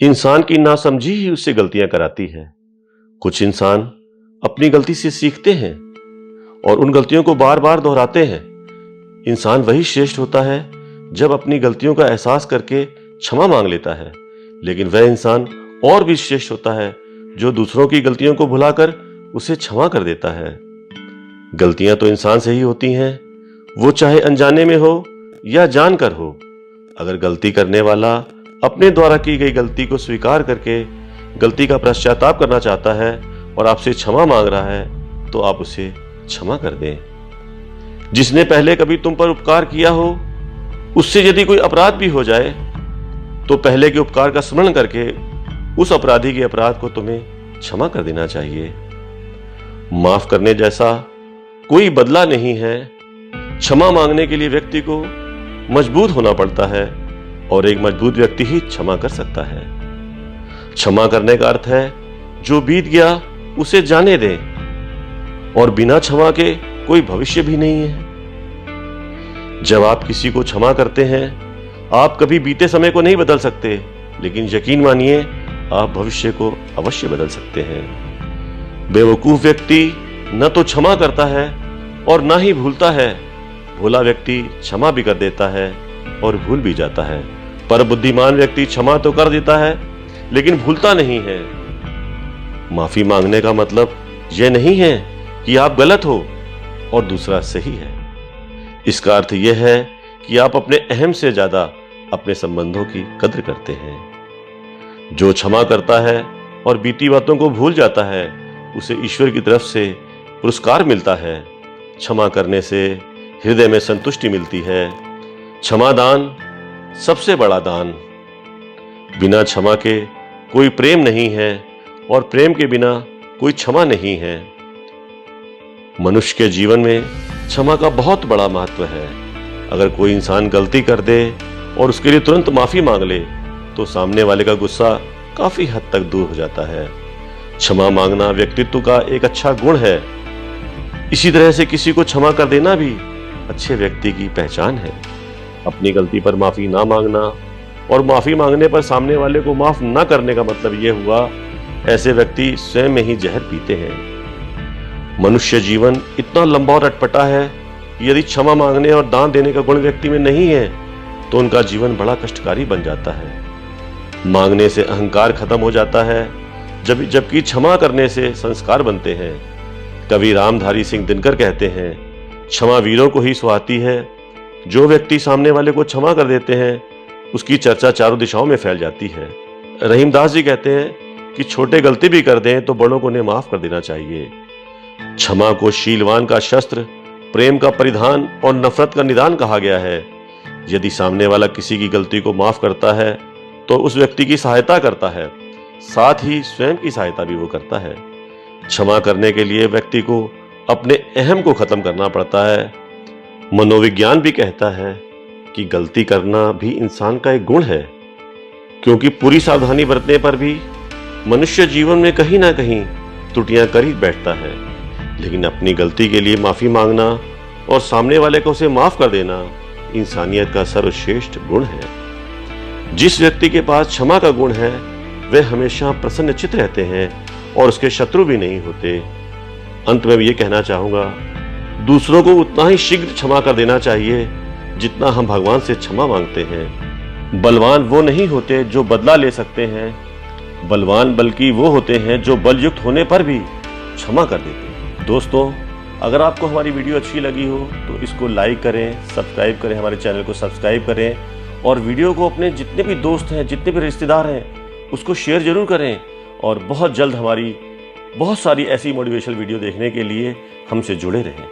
इंसान की नासमझी ही उससे गलतियां कराती है। कुछ इंसान अपनी गलती से सीखते हैं और उन गलतियों को बार बार दोहराते हैं। इंसान वही श्रेष्ठ होता है जब अपनी गलतियों का एहसास करके क्षमा मांग लेता है, लेकिन वह इंसान और भी श्रेष्ठ होता है जो दूसरों की गलतियों को भुलाकर उसे क्षमा कर देता है। गलतियां तो इंसान से ही होती हैं, वो चाहे अनजाने में हो या जानकर हो। अगर गलती करने वाला अपने द्वारा की गई गलती को स्वीकार करके गलती का पश्चाताप करना चाहता है और आपसे क्षमा मांग रहा है, तो आप उसे क्षमा कर दें। जिसने पहले कभी तुम पर उपकार किया हो, उससे यदि कोई अपराध भी हो जाए, तो पहले के उपकार का स्मरण करके उस अपराधी के अपराध को तुम्हें क्षमा कर देना चाहिए। माफ करने जैसा कोई बदला नहीं है। क्षमा मांगने के लिए व्यक्ति को मजबूत होना पड़ता है और एक मजबूत व्यक्ति ही क्षमा कर सकता है। क्षमा करने का अर्थ है जो बीत गया उसे जाने दें, और बिना क्षमा के कोई भविष्य भी नहीं है। जब आप किसी को क्षमा करते हैं, आप कभी बीते समय को नहीं बदल सकते, लेकिन यकीन मानिए आप भविष्य को अवश्य बदल सकते हैं। बेवकूफ व्यक्ति न तो क्षमा करता है और ना ही भूलता है। भोला व्यक्ति क्षमा भी कर देता है और भूल भी जाता है, पर बुद्धिमान व्यक्ति क्षमा तो कर देता है लेकिन भूलता नहीं है। माफी मांगने का मतलब यह नहीं है कि आप गलत हो और दूसरा सही है। इसका अर्थ यह है कि आप अपने अहम से ज्यादा अपने संबंधों की कद्र करते हैं। जो क्षमा करता है और बीती बातों को भूल जाता है, उसे ईश्वर की तरफ से पुरस्कार मिलता है। क्षमा करने से हृदय में संतुष्टि मिलती है। क्षमा दान सबसे बड़ा दान। बिना क्षमा के कोई प्रेम नहीं है और प्रेम के बिना कोई क्षमा नहीं है। मनुष्य के जीवन में क्षमा का बहुत बड़ा महत्व है। अगर कोई इंसान गलती कर दे और उसके लिए तुरंत माफी मांग ले, तो सामने वाले का गुस्सा काफी हद तक दूर हो जाता है। क्षमा मांगना व्यक्तित्व का एक अच्छा गुण है। इसी तरह से किसी को क्षमा कर देना भी अच्छे व्यक्ति की पहचान है। अपनी गलती पर माफी ना मांगना और माफी मांगने पर सामने वाले को माफ ना करने का मतलब यह हुआ, ऐसे व्यक्ति स्वयं में ही जहर पीते हैं। मनुष्य जीवन इतना लंबा और अटपटा है कि यदि क्षमा मांगने और दान देने का गुण व्यक्ति में नहीं है, तो उनका जीवन बड़ा कष्टकारी बन जाता है। मांगने से अहंकार खत्म हो जाता है, जबकि क्षमा करने से संस्कार बनते हैं। कवि रामधारी सिंह दिनकर कहते हैं, क्षमा वीरों को ही सुहाती है। जो व्यक्ति सामने वाले को क्षमा कर देते हैं, उसकी चर्चा चारों दिशाओं में फैल जाती है। रहीमदास जी कहते हैं कि छोटे गलती भी कर दें तो बड़ों को उन्हें माफ कर देना चाहिए। क्षमा को शीलवान का शस्त्र, प्रेम का परिधान और नफरत का निदान कहा गया है। यदि सामने वाला किसी की गलती को माफ करता है, तो उस व्यक्ति की सहायता करता है, साथ ही स्वयं की सहायता भी वो करता है। क्षमा करने के लिए व्यक्ति को अपने अहम को खत्म करना पड़ता है। मनोविज्ञान भी कहता है कि गलती करना भी इंसान का एक गुण है, क्योंकि पूरी सावधानी बरतने पर भी मनुष्य जीवन में कहीं ना कहीं त्रुटियां कर ही बैठता है। लेकिन अपनी गलती के लिए माफी मांगना और सामने वाले को उसे माफ कर देना इंसानियत का सर्वश्रेष्ठ गुण है। जिस व्यक्ति के पास क्षमा का गुण है, वे हमेशा प्रसन्नचित्त रहते हैं और उसके शत्रु भी नहीं होते। अंत में ये कहना चाहूंगा, दूसरों को उतना ही शीघ्र क्षमा कर देना चाहिए जितना हम भगवान से क्षमा मांगते हैं। बलवान वो नहीं होते जो बदला ले सकते हैं, बलवान बल्कि वो होते हैं जो बलयुक्त होने पर भी क्षमा कर देते हैं। दोस्तों, अगर आपको हमारी वीडियो अच्छी लगी हो तो इसको लाइक करें, सब्सक्राइब करें, हमारे चैनल को सब्सक्राइब करें और वीडियो को अपने जितने भी दोस्त हैं, जितने भी रिश्तेदार हैं, उसको शेयर जरूर करें। और बहुत जल्द हमारी बहुत सारी ऐसी मोटिवेशनल वीडियो देखने के लिए हमसे जुड़े रहें।